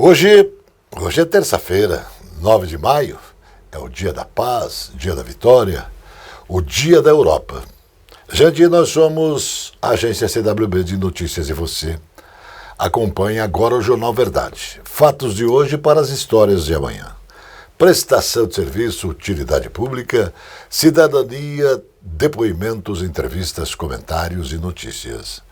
Hoje é terça-feira, 9 de maio, é o dia da paz, dia da vitória, o dia da Europa. Jandir, nós somos a agência CWB de Notícias e você acompanhe agora o Jornal Verdade. Fatos de hoje para as histórias de amanhã. Prestação de serviço, utilidade pública, cidadania, depoimentos, entrevistas, comentários e notícias.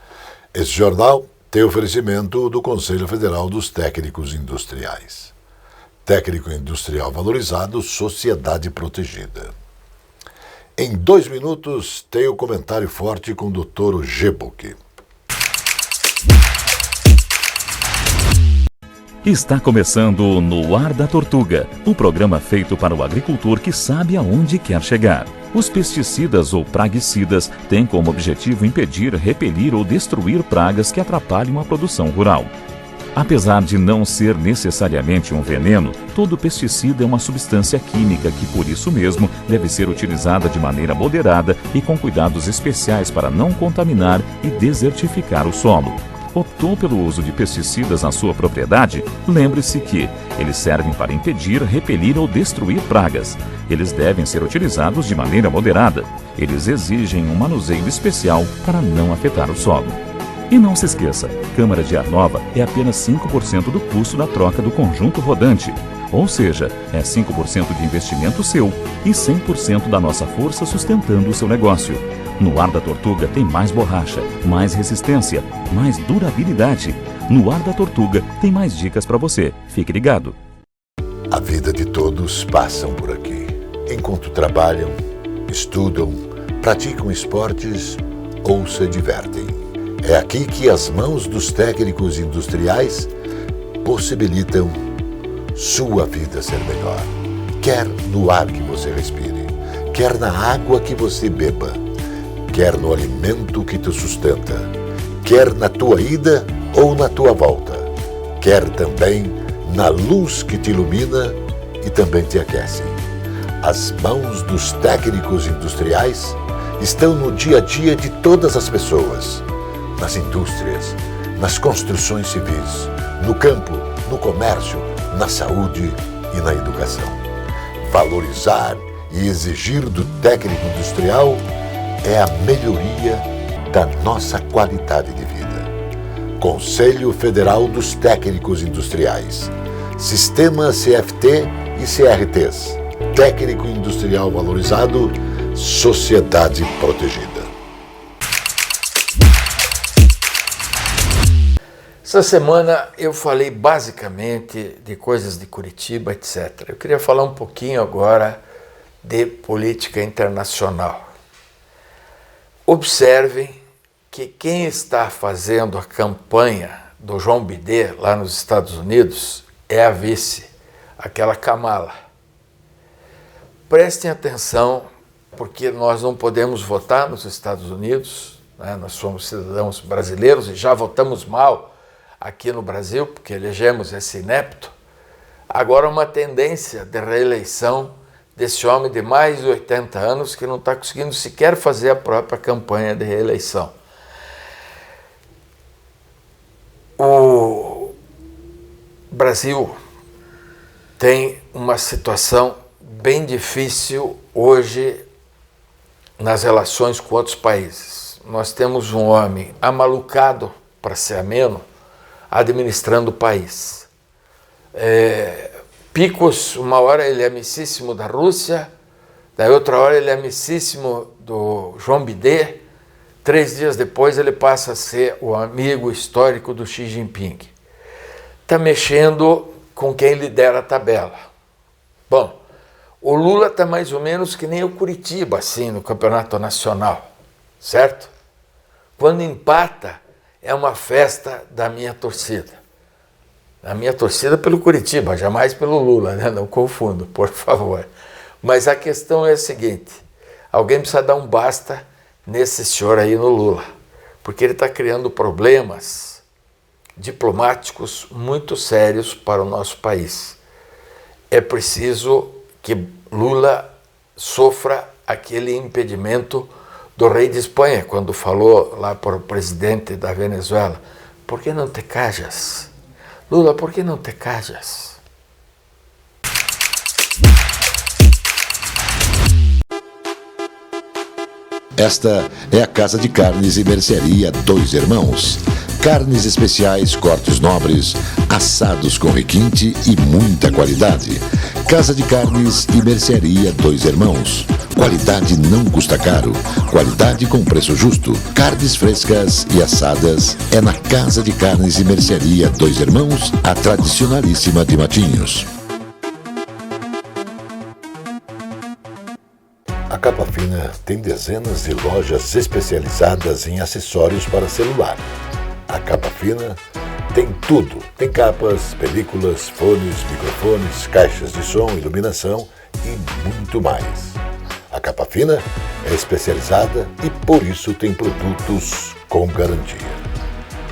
Esse jornal tem oferecimento do Conselho Federal dos Técnicos Industriais. Técnico industrial valorizado, sociedade protegida. Em 2 minutos, tem o comentário forte com o Dr. Gebuk. Está começando No Ar da Tortuga, um programa feito para o agricultor que sabe aonde quer chegar. Os pesticidas ou praguicidas têm como objetivo impedir, repelir ou destruir pragas que atrapalham a produção rural. Apesar de não ser necessariamente um veneno, todo pesticida é uma substância química que, por isso mesmo, deve ser utilizada de maneira moderada e com cuidados especiais para não contaminar e desertificar o solo. Optou pelo uso de pesticidas na sua propriedade? Lembre-se que eles servem para impedir, repelir ou destruir pragas. Eles devem ser utilizados de maneira moderada. Eles exigem um manuseio especial para não afetar o solo. E não se esqueça, câmara de ar nova é apenas 5% do custo da troca do conjunto rodante. Ou seja, é 5% de investimento seu e 100% da nossa força sustentando o seu negócio. No Ar da Tortuga tem mais borracha, mais resistência, mais durabilidade. No Ar da Tortuga tem mais dicas para você. Fique ligado. A vida de todos passam por aqui. Enquanto trabalham, estudam, praticam esportes ou se divertem. É aqui que as mãos dos técnicos industriais possibilitam sua vida ser melhor. Quer no ar que você respire, quer na água que você beba, quer no alimento que te sustenta, quer na tua ida ou na tua volta, quer também na luz que te ilumina e também te aquece. As mãos dos técnicos industriais estão no dia a dia de todas as pessoas, nas indústrias, nas construções civis, no campo, no comércio, na saúde e na educação. Valorizar e exigir do técnico industrial é a melhoria da nossa qualidade de vida. Conselho Federal dos Técnicos Industriais. Sistema CFT e CRTs. Técnico industrial valorizado, sociedade protegida. Essa semana eu falei basicamente de coisas de Curitiba, etc. Eu queria falar um pouquinho agora de política internacional. Observem que quem está fazendo a campanha do João Biden lá nos Estados Unidos é a vice, aquela Kamala. Prestem atenção, porque nós não podemos votar nos Estados Unidos, né? Nós somos cidadãos brasileiros e já votamos mal aqui no Brasil, porque elegemos esse inepto. Agora uma tendência de reeleição desse homem de mais de 80 anos que não está conseguindo sequer fazer a própria campanha de reeleição. O Brasil tem uma situação bem difícil hoje nas relações com outros países. Nós temos um homem amalucado, para ser ameno, administrando o país. Picos, uma hora ele é amicíssimo da Rússia, daí outra hora ele é amicíssimo do João Biden, 3 dias depois ele passa a ser o amigo histórico do Xi Jinping. Está mexendo com quem lidera a tabela. Bom, o Lula está mais ou menos que nem o Curitiba, assim, no campeonato nacional, certo? Quando empata, é uma festa da minha torcida. A minha torcida pelo Curitiba, jamais pelo Lula, né? Não confundo, por favor. Mas a questão é a seguinte, alguém precisa dar um basta nesse senhor aí no Lula, porque ele está criando problemas diplomáticos muito sérios para o nosso país. É preciso que Lula sofra aquele impedimento do rei de Espanha, quando falou lá para o presidente da Venezuela, por que não te callas? Lula, por que não te callas? Esta é a Casa de Carnes e Mercearia Dois Irmãos. Carnes especiais, cortes nobres, assados com requinte e muita qualidade. Casa de Carnes e Mercearia Dois Irmãos. Qualidade não custa caro. Qualidade com preço justo. Carnes frescas e assadas é na Casa de Carnes e Mercearia Dois Irmãos, a tradicionalíssima de Matinhos. A Capa Fina tem dezenas de lojas especializadas em acessórios para celular. A Capa Fina tem tudo. Tem capas, películas, fones, microfones, caixas de som, iluminação e muito mais. A Capa Fina é especializada e por isso tem produtos com garantia.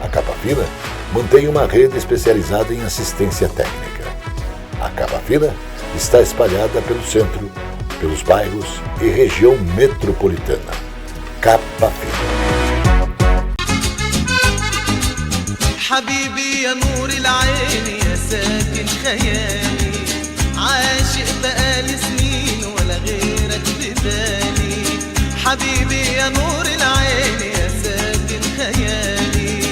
A Capa Fina mantém uma rede especializada em assistência técnica. A Capa Fina está espalhada pelo centro, pelos bairros e região metropolitana. Capa Fina. حبيبي يا نور العين يا ساكن خيالي عاشق بقالي سنين ولا غيرك في بالي حبيبي يا نور العين يا ساكن خيالي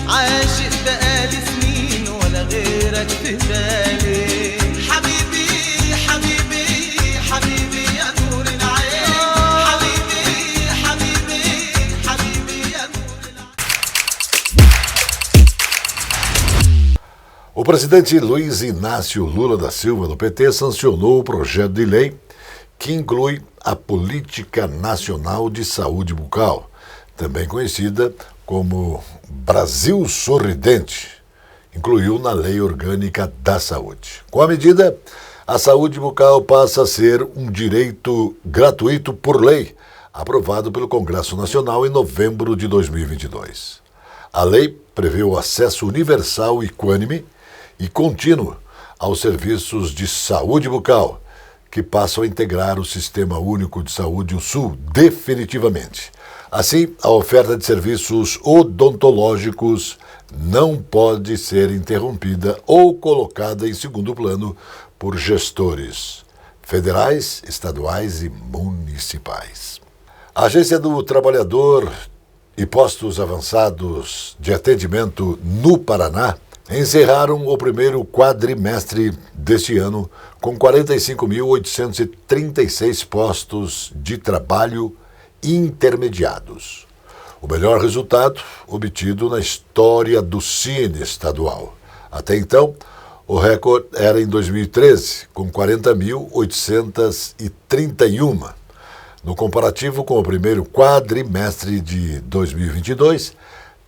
عاشق بقالي سنين ولا غيرك في بالي حبيبي حبيبي حبيبي يا نور العين حبيبي حبيبي حبيبي يا نور العين. O presidente Luiz Inácio Lula da Silva, do PT, sancionou o projeto de lei que inclui a Política Nacional de Saúde Bucal, também conhecida como Brasil Sorridente, incluiu na Lei Orgânica da Saúde. Com a medida, a saúde bucal passa a ser um direito gratuito por lei, aprovado pelo Congresso Nacional em novembro de 2022. A lei prevê o acesso universal, equânime e contínuo aos serviços de saúde bucal, que passam a integrar o Sistema Único de Saúde, o SUS, definitivamente. Assim, a oferta de serviços odontológicos não pode ser interrompida ou colocada em segundo plano por gestores federais, estaduais e municipais. A Agência do Trabalhador e postos avançados de atendimento no Paraná encerraram o primeiro quadrimestre deste ano com 45.836 postos de trabalho intermediados. O melhor resultado obtido na história do Cine estadual. Até então, o recorde era em 2013, com 40.831. No comparativo com o primeiro quadrimestre de 2022,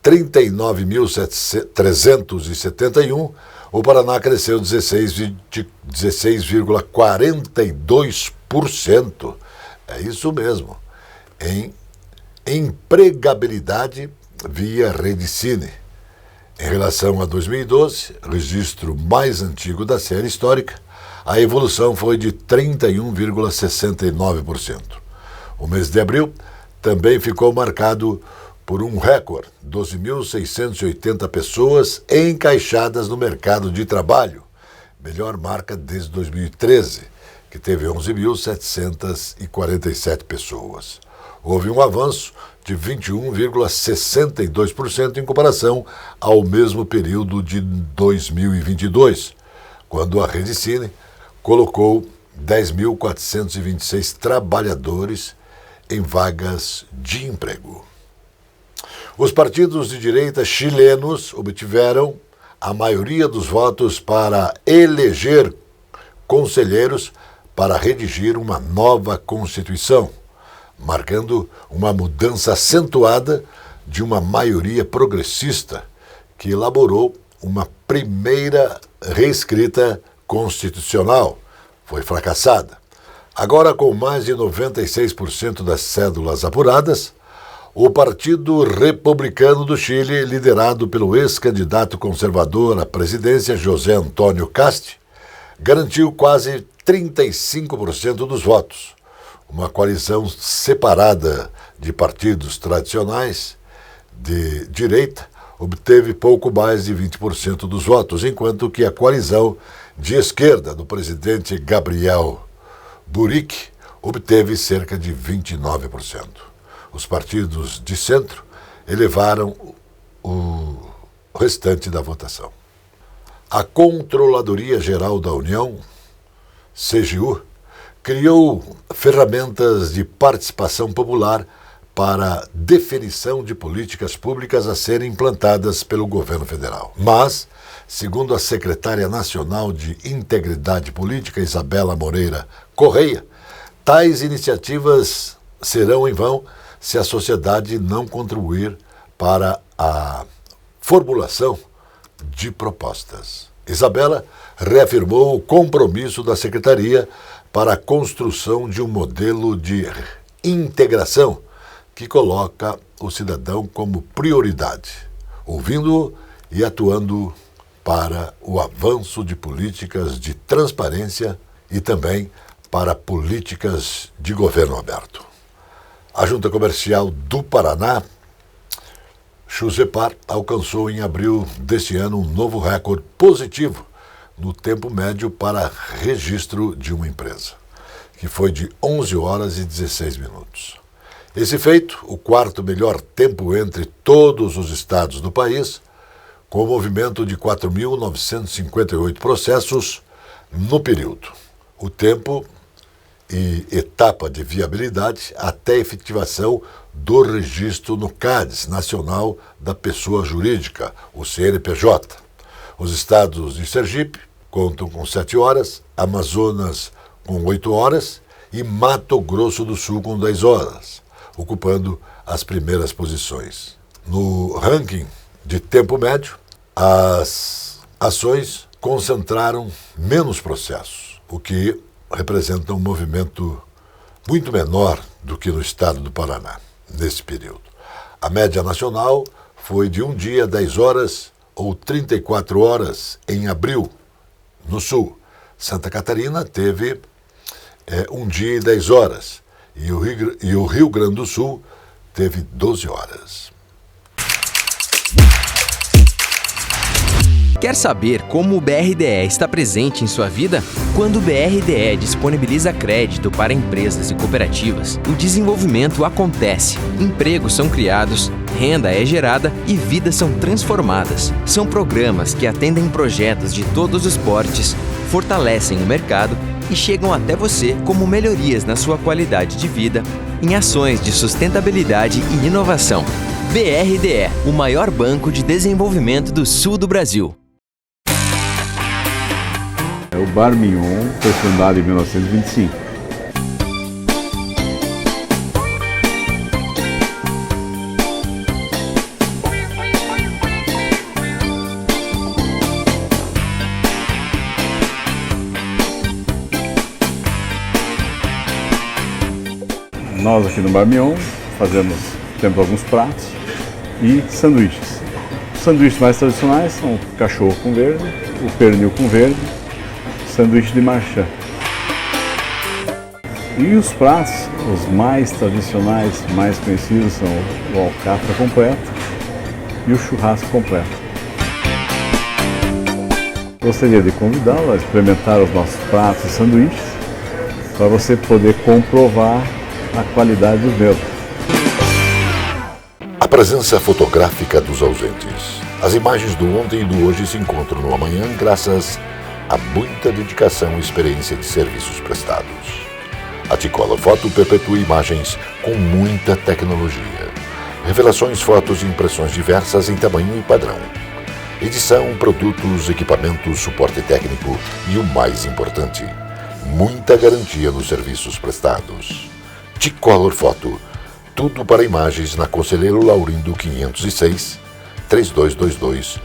39.371, o Paraná cresceu 16,42%. É isso mesmo. Em empregabilidade via Rede Cine. Em relação a 2012, registro mais antigo da série histórica, a evolução foi de 31,69%. O mês de abril também ficou marcado por um recorde, 12.680 pessoas encaixadas no mercado de trabalho, melhor marca desde 2013, que teve 11.747 pessoas. Houve um avanço de 21,62% em comparação ao mesmo período de 2022, quando a Rede Cine colocou 10.426 trabalhadores em vagas de emprego. Os partidos de direita chilenos obtiveram a maioria dos votos para eleger conselheiros para redigir uma nova Constituição, marcando uma mudança acentuada de uma maioria progressista que elaborou uma primeira reescrita constitucional. Foi fracassada. Agora, com mais de 96% das cédulas apuradas, o Partido Republicano do Chile, liderado pelo ex-candidato conservador à presidência José Antônio Kast, garantiu quase 35% dos votos. Uma coalizão separada de partidos tradicionais de direita obteve pouco mais de 20% dos votos, enquanto que a coalizão de esquerda do presidente Gabriel Boric obteve cerca de 29%. Os partidos de centro elevaram o restante da votação. A Controladoria Geral da União, CGU, criou ferramentas de participação popular para definição de políticas públicas a serem implantadas pelo governo federal. Mas, segundo a secretária nacional de Integridade Política, Isabela Moreira Correia, tais iniciativas serão em vão se a sociedade não contribuir para a formulação de propostas. Isabela reafirmou o compromisso da secretaria para a construção de um modelo de integração que coloca o cidadão como prioridade, ouvindo-o e atuando para o avanço de políticas de transparência e também para políticas de governo aberto. A Junta Comercial do Paraná, Chusepar, alcançou em abril deste ano um novo recorde positivo no tempo médio para registro de uma empresa, que foi de 11 horas e 16 minutos. Esse feito, o quarto melhor tempo entre todos os estados do país, com o movimento de 4.958 processos no período. O tempo e etapa de viabilidade até a efetivação do registro no CADES, Nacional da Pessoa Jurídica, o CNPJ. Os estados de Sergipe contam com 7 horas, Amazonas com 8 horas e Mato Grosso do Sul com 10 horas, ocupando as primeiras posições. No ranking de tempo médio, as ações concentraram menos processos, o que representa um movimento muito menor do que no estado do Paraná, nesse período. A média nacional foi de 1 dia, 10 horas ou 34 horas em abril, no sul. Santa Catarina teve 1 dia e 10 horas e o Rio Grande do Sul teve 12 horas. Quer saber como o BRDE está presente em sua vida? Quando o BRDE disponibiliza crédito para empresas e cooperativas, o desenvolvimento acontece, empregos são criados, renda é gerada e vidas são transformadas. São programas que atendem projetos de todos os portes, fortalecem o mercado e chegam até você como melhorias na sua qualidade de vida, em ações de sustentabilidade e inovação. BRDE, o maior banco de desenvolvimento do sul do Brasil. O Bar Mignon foi fundado em 1925. Nós aqui no Bar Mignon temos alguns pratos e sanduíches. Os sanduíches mais tradicionais são o cachorro com verde, o pernil com verde, sanduíche de marchand. E os pratos, os mais tradicionais, mais conhecidos, são o alcatra completo e o churrasco completo. Gostaria de convidá-lo a experimentar os nossos pratos e sanduíches para você poder comprovar a qualidade dos mesmos. A presença fotográfica dos ausentes. As imagens do ontem e do hoje se encontram no amanhã graças a muita dedicação e experiência de serviços prestados. A T-Color Foto perpetua imagens com muita tecnologia. Revelações, fotos e impressões diversas em tamanho e padrão. Edição, produtos, equipamentos, suporte técnico e o mais importante, muita garantia nos serviços prestados. T-Color Foto, tudo para imagens na Conselheiro Laurindo 506, 3222-1015.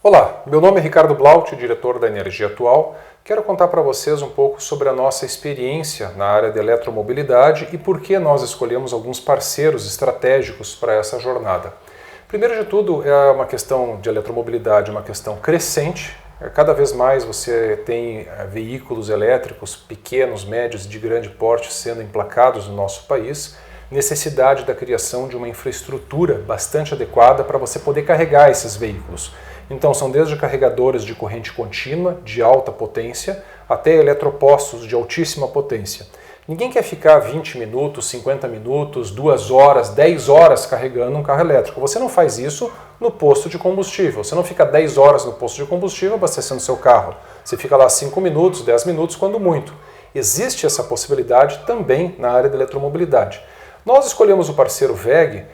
Olá, meu nome é Ricardo Blaut, diretor da Energia Atual. Quero contar para vocês um pouco sobre a nossa experiência na área de eletromobilidade e por que nós escolhemos alguns parceiros estratégicos para essa jornada. Primeiro de tudo, é uma questão de eletromobilidade, uma questão crescente. Cada vez mais você tem veículos elétricos pequenos, médios e de grande porte sendo emplacados no nosso país. Necessidade da criação de uma infraestrutura bastante adequada para você poder carregar esses veículos. Então são desde carregadores de corrente contínua, de alta potência, até eletropostos de altíssima potência. Ninguém quer ficar 20 minutos, 50 minutos, 2 horas, 10 horas carregando um carro elétrico. Você não faz isso no posto de combustível. Você não fica 10 horas no posto de combustível abastecendo seu carro. Você fica lá 5 minutos, 10 minutos, quando muito. Existe essa possibilidade também na área da eletromobilidade. Nós escolhemos o parceiro WEG,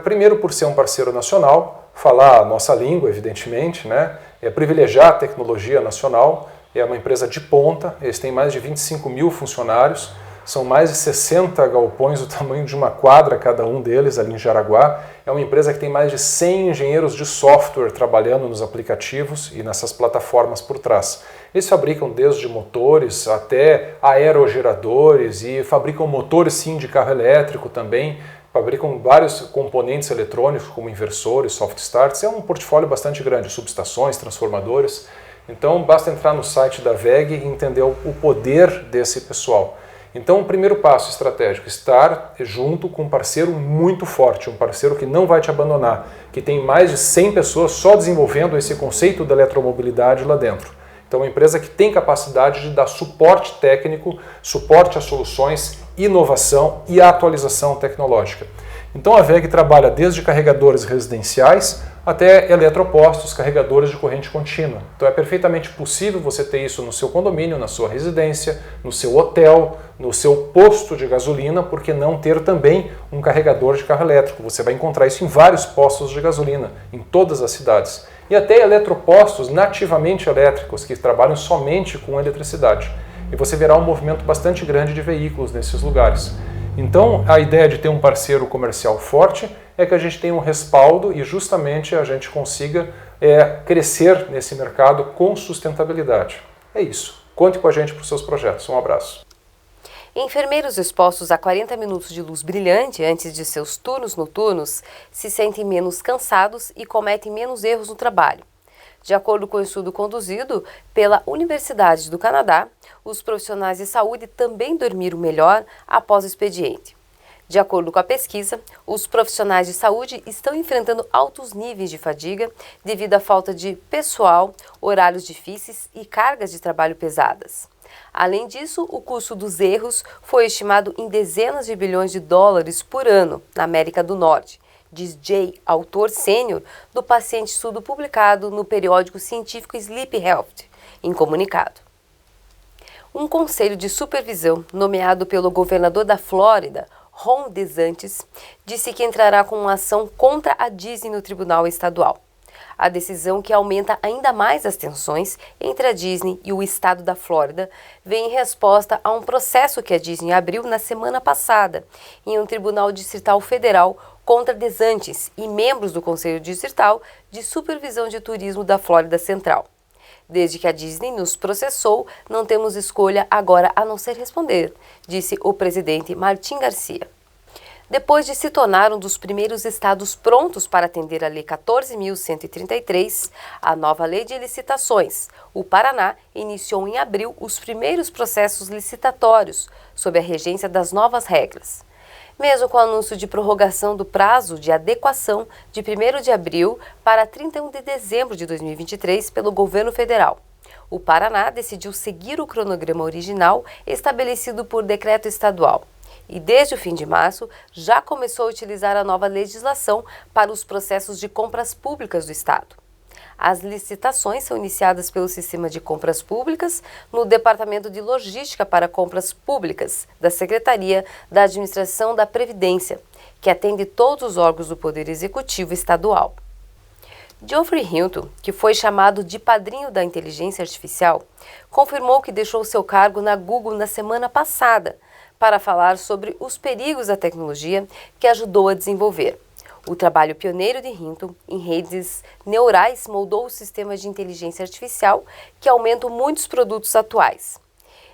primeiro por ser um parceiro nacional, falar a nossa língua, evidentemente, né? Privilegiar a tecnologia nacional. É uma empresa de ponta, eles têm mais de 25 mil funcionários, são mais de 60 galpões do tamanho de uma quadra cada um deles ali em Jaraguá. É uma empresa que tem mais de 100 engenheiros de software trabalhando nos aplicativos e nessas plataformas por trás. Eles fabricam desde motores até aerogeradores e fabricam motores sim de carro elétrico também, fabricam vários componentes eletrônicos como inversores, soft starts. É um portfólio bastante grande, subestações, transformadores. Então basta entrar no site da WEG e entender o poder desse pessoal. Então o primeiro passo estratégico, estar junto com um parceiro muito forte, um parceiro que não vai te abandonar, que tem mais de 100 pessoas só desenvolvendo esse conceito da eletromobilidade lá dentro. Então uma empresa que tem capacidade de dar suporte técnico, suporte a soluções, inovação e atualização tecnológica. Então a WEG trabalha desde carregadores residenciais até eletropostos, carregadores de corrente contínua. Então é perfeitamente possível você ter isso no seu condomínio, na sua residência, no seu hotel, no seu posto de gasolina, por que não ter também um carregador de carro elétrico? Você vai encontrar isso em vários postos de gasolina, em todas as cidades. E até eletropostos nativamente elétricos, que trabalham somente com eletricidade. E você verá um movimento bastante grande de veículos nesses lugares. Então, a ideia de ter um parceiro comercial forte é que a gente tenha um respaldo e justamente a gente consiga crescer nesse mercado com sustentabilidade. É isso. Conte com a gente para os seus projetos. Um abraço. Enfermeiros expostos a 40 minutos de luz brilhante antes de seus turnos noturnos se sentem menos cansados e cometem menos erros no trabalho. De acordo com o estudo conduzido pela Universidade do Canadá, os profissionais de saúde também dormiram melhor após o expediente. De acordo com a pesquisa, os profissionais de saúde estão enfrentando altos níveis de fadiga devido à falta de pessoal, horários difíceis e cargas de trabalho pesadas. Além disso, o custo dos erros foi estimado em dezenas de bilhões de dólares por ano na América do Norte, diz Jay, autor sênior do paciente estudo publicado no periódico científico Sleep Health, em comunicado. Um conselho de supervisão nomeado pelo governador da Flórida, Ron DeSantis, disse que entrará com uma ação contra a Disney no Tribunal Estadual. A decisão, que aumenta ainda mais as tensões entre a Disney e o estado da Flórida, vem em resposta a um processo que a Disney abriu na semana passada em um tribunal distrital federal contra DeSantis e membros do Conselho Distrital de Supervisão de Turismo da Flórida Central. Desde que a Disney nos processou, não temos escolha agora a não ser responder, disse o presidente Martin Garcia. Depois de se tornar um dos primeiros estados prontos para atender a Lei 14.133, a nova lei de licitações, o Paraná iniciou em abril os primeiros processos licitatórios, sob a regência das novas regras. Mesmo com o anúncio de prorrogação do prazo de adequação de 1º de abril para 31 de dezembro de 2023 pelo governo federal, o Paraná decidiu seguir o cronograma original estabelecido por decreto estadual. E desde o fim de março, já começou a utilizar a nova legislação para os processos de compras públicas do Estado. As licitações são iniciadas pelo Sistema de Compras Públicas no Departamento de Logística para Compras Públicas da Secretaria da Administração da Previdência, que atende todos os órgãos do Poder Executivo Estadual. Geoffrey Hinton, que foi chamado de padrinho da inteligência artificial, confirmou que deixou seu cargo na Google na semana passada, para falar sobre os perigos da tecnologia que ajudou a desenvolver. O trabalho pioneiro de Hinton em redes neurais moldou o sistema de inteligência artificial que aumenta muitos produtos atuais.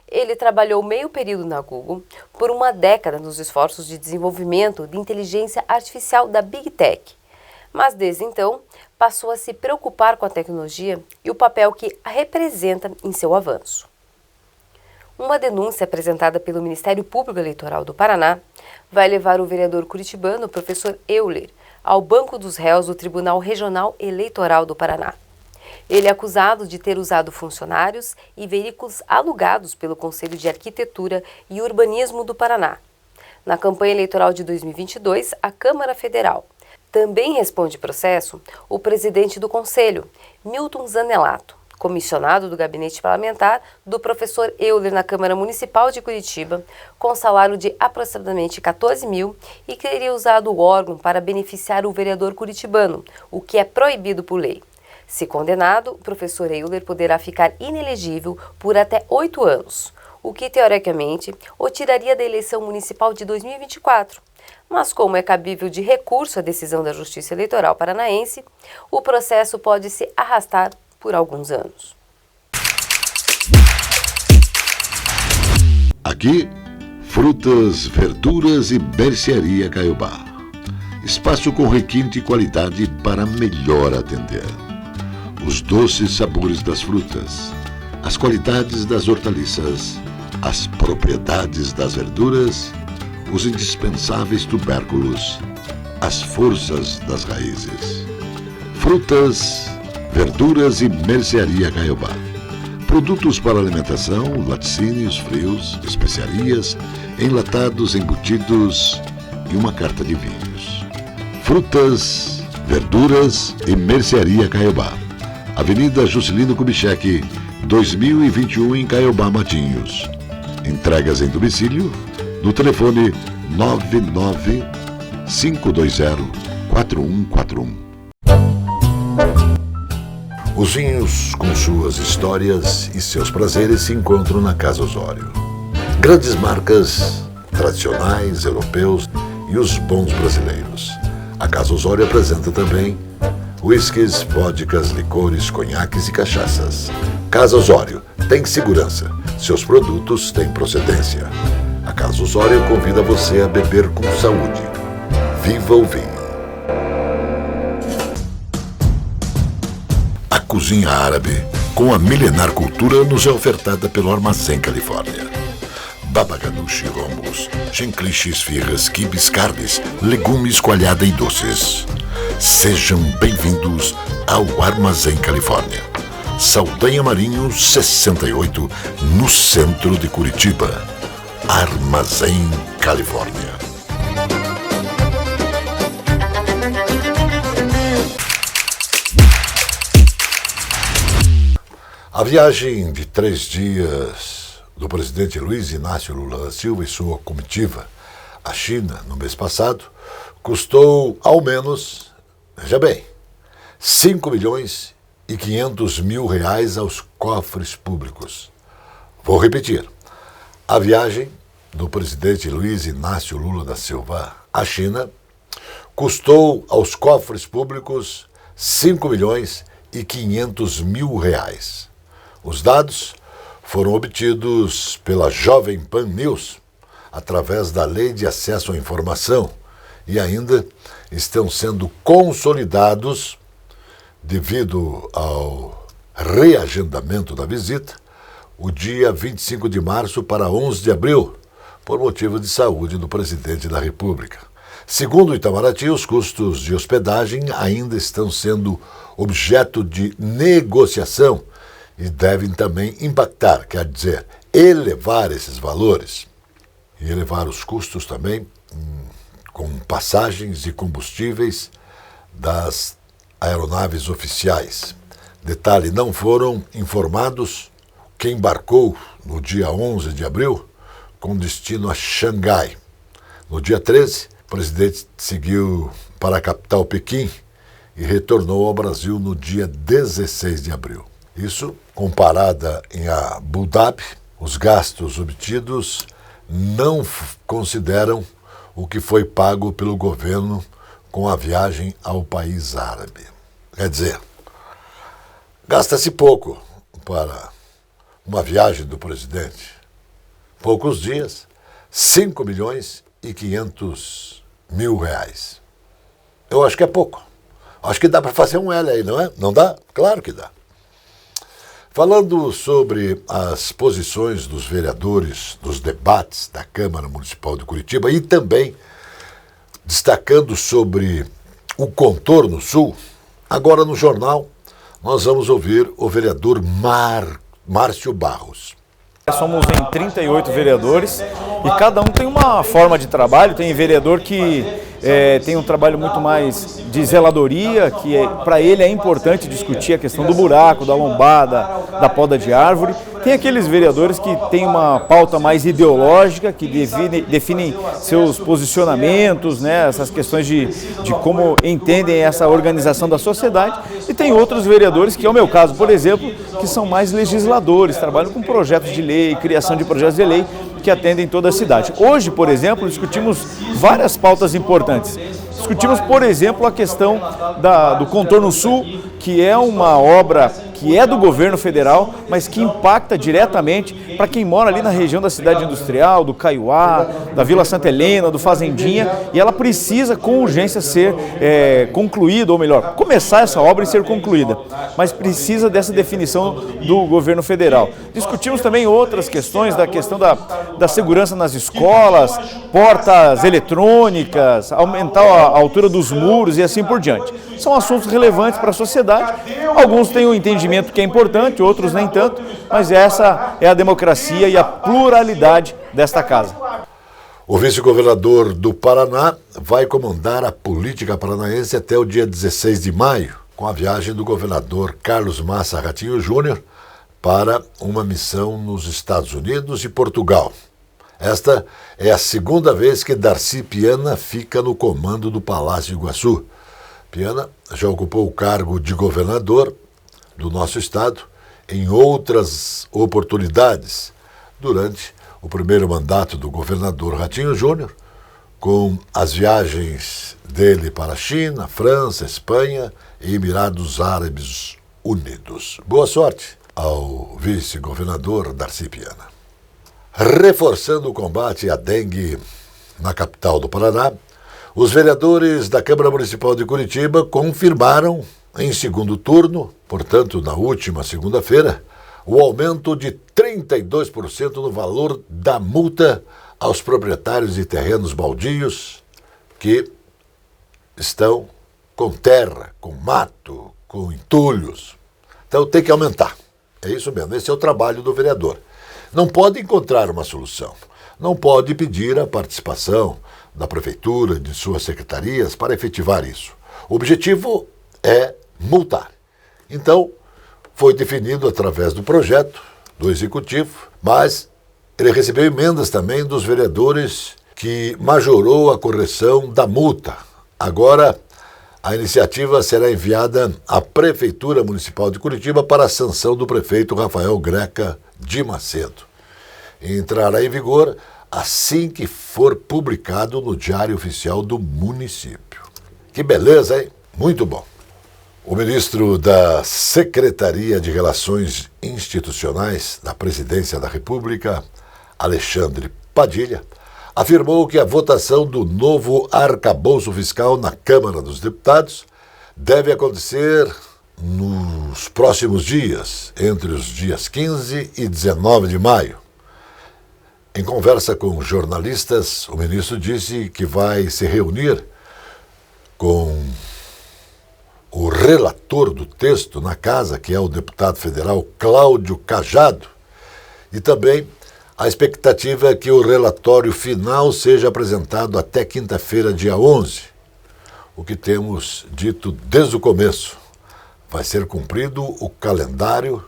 Ele trabalhou meio período na Google por uma década nos esforços de desenvolvimento de inteligência artificial da Big Tech, Mas desde então, passou a se preocupar com a tecnologia e o papel que a representa em seu avanço. Uma denúncia apresentada pelo Ministério Público Eleitoral do Paraná vai levar o vereador curitibano, professor Euler, ao banco dos réus do Tribunal Regional Eleitoral do Paraná. Ele é acusado de ter usado funcionários e veículos alugados pelo Conselho de Arquitetura e Urbanismo do Paraná. Na campanha eleitoral de 2022, a Câmara Federal. Também responde processo o presidente do Conselho, Milton Zanelato, comissionado do gabinete parlamentar do professor Euler na Câmara Municipal de Curitiba, com salário de aproximadamente 14 mil e que teria usado o órgão para beneficiar o vereador curitibano, o que é proibido por lei. Se condenado, o professor Euler poderá ficar inelegível por até 8 anos, o que teoricamente o tiraria da eleição municipal de 2024. Mas como é cabível de recurso à decisão da Justiça Eleitoral Paranaense, o processo pode se arrastar por alguns anos. Aqui, frutas, verduras e mercearia Caiobá. Espaço com requinte e qualidade para melhor atender. Os doces sabores das frutas, as qualidades das hortaliças, as propriedades das verduras, os indispensáveis tubérculos, as forças das raízes. Frutas, verduras e mercearia Caiobá. Produtos para alimentação, laticínios, frios, especiarias, enlatados, embutidos e uma carta de vinhos. Frutas, verduras e mercearia Caiobá. Avenida Juscelino Kubitschek, 2021 em Caiobá, Matinhos. Entregas em domicílio no telefone 99520-4141. Os vinhos, com suas histórias e seus prazeres, se encontram na Casa Osório. Grandes marcas tradicionais, europeus e os bons brasileiros. A Casa Osório apresenta também uísques, vodkas, licores, conhaques e cachaças. Casa Osório tem segurança. Seus produtos têm procedência. A Casa Osório convida você a beber com saúde. Viva o vinho! A cozinha árabe, com a milenar cultura, nos é ofertada pelo Armazém Califórnia. Baba ganoush, romos, chenklish, esfirras, quibes, carnes, legumes, coalhada e doces. Sejam bem-vindos ao Armazém Califórnia. Saldanha Marinho 68, no centro de Curitiba. Armazém Califórnia. A viagem de 3 dias do presidente Luiz Inácio Lula da Silva e sua comitiva à China no mês passado custou ao menos, veja bem, 5 milhões e 500 mil reais aos cofres públicos. Vou repetir. A viagem do presidente Luiz Inácio Lula da Silva à China custou aos cofres públicos 5 milhões e 500 mil reais. Os dados foram obtidos pela Jovem Pan News através da Lei de Acesso à Informação e ainda estão sendo consolidados devido ao reagendamento da visita, o dia 25 de março para 11 de abril, por motivo de saúde do presidente da República. Segundo o Itamaraty, os custos de hospedagem ainda estão sendo objeto de negociação e devem também impactar, quer dizer, elevar esses valores e elevar os custos também com passagens e combustíveis das aeronaves oficiais. Detalhe, não foram informados quem embarcou no dia 11 de abril com destino a Xangai. No dia 13, o presidente seguiu para a capital Pequim e retornou ao Brasil no dia 16 de abril. Isso, comparada em Abu Dhabi, os gastos obtidos não consideram o que foi pago pelo governo com a viagem ao país árabe. Quer dizer, gasta-se pouco para uma viagem do presidente. Poucos dias, 5 milhões e 500 mil reais. Eu acho que é pouco. Acho que dá para fazer um L aí, não é? Não dá? Claro que dá. Falando sobre as posições dos vereadores nos debates da Câmara Municipal de Curitiba e também destacando sobre o contorno sul, agora no jornal nós vamos ouvir o vereador Márcio Barros. Somos em 38 vereadores e cada um tem uma forma de trabalho. Tem vereador que tem um trabalho muito mais de zeladoria, que para ele é importante discutir a questão do buraco, da lombada, da poda de árvore. Tem aqueles vereadores que têm uma pauta mais ideológica, que definem seus posicionamentos, né, essas questões de como entendem essa organização da sociedade. E tem outros vereadores, que é o meu caso, por exemplo, que são mais legisladores, trabalham com projetos de lei, criação de projetos de lei que atendem toda a cidade. Hoje, por exemplo, discutimos várias pautas importantes. Discutimos, por exemplo, a questão do Contorno Sul, que é uma obra que é do governo federal, mas que impacta diretamente para quem mora ali na região da cidade industrial, do Caiuá, da Vila Santa Helena, do Fazendinha, e ela precisa com urgência ser concluída, ou melhor, começar essa obra e ser concluída, mas precisa dessa definição do governo federal. Discutimos também outras questões, da questão da segurança nas escolas, portas eletrônicas, aumentar a altura dos muros e assim por diante. São assuntos relevantes para a sociedade, alguns têm o entendimento que é importante, outros nem tanto, mas essa é a democracia e a pluralidade desta casa. O vice-governador do Paraná vai comandar a política paranaense até o dia 16 de maio, com a viagem do governador Carlos Massa Ratinho Júnior para uma missão nos Estados Unidos e Portugal. Esta é a segunda vez que Darcy Piana fica no comando do Palácio Iguaçu. Piana já ocupou o cargo de governador do nosso estado em outras oportunidades durante o primeiro mandato do governador Ratinho Júnior, com as viagens dele para a China, França, Espanha e Emirados Árabes Unidos. Boa sorte ao vice-governador Darcy Piana. Reforçando o combate à dengue na capital do Paraná, os vereadores da Câmara Municipal de Curitiba confirmaram em segundo turno, portanto na última segunda-feira, o aumento de 32% no valor da multa aos proprietários de terrenos baldios que estão com terra, com mato, com entulhos. Então tem que aumentar. É isso mesmo, esse é o trabalho do vereador. Não pode encontrar uma solução, não pode pedir a participação da prefeitura, de suas secretarias, para efetivar isso. O objetivo é multar. Então, foi definido através do projeto do Executivo, mas ele recebeu emendas também dos vereadores que majorou a correção da multa. Agora, a iniciativa será enviada à Prefeitura Municipal de Curitiba para a sanção do prefeito Rafael Greca de Macedo. Entrará em vigor assim que for publicado no Diário Oficial do município. Que beleza, hein? Muito bom. O ministro da Secretaria de Relações Institucionais da Presidência da República, Alexandre Padilha, afirmou que a votação do novo arcabouço fiscal na Câmara dos Deputados deve acontecer nos próximos dias, entre os dias 15 e 19 de maio. Em conversa com jornalistas, o ministro disse que vai se reunir com o relator do texto na casa, que é o deputado federal Cláudio Cajado, e também a expectativa é que o relatório final seja apresentado até quinta-feira, dia 11, o que temos dito desde o começo. Vai ser cumprido o calendário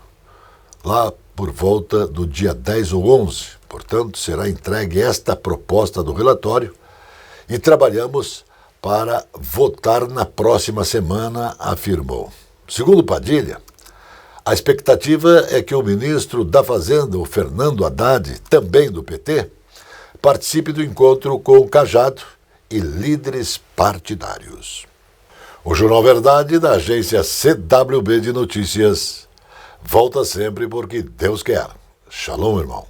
lá por volta do dia 10 ou 11. Portanto, será entregue esta proposta do relatório e trabalhamos para votar na próxima semana, afirmou. Segundo Padilha, a expectativa é que o ministro da Fazenda, o Fernando Haddad, também do PT, participe do encontro com o Cajado e líderes partidários. O Jornal Verdade, da agência CWB de Notícias, volta sempre porque Deus quer. Shalom, irmão.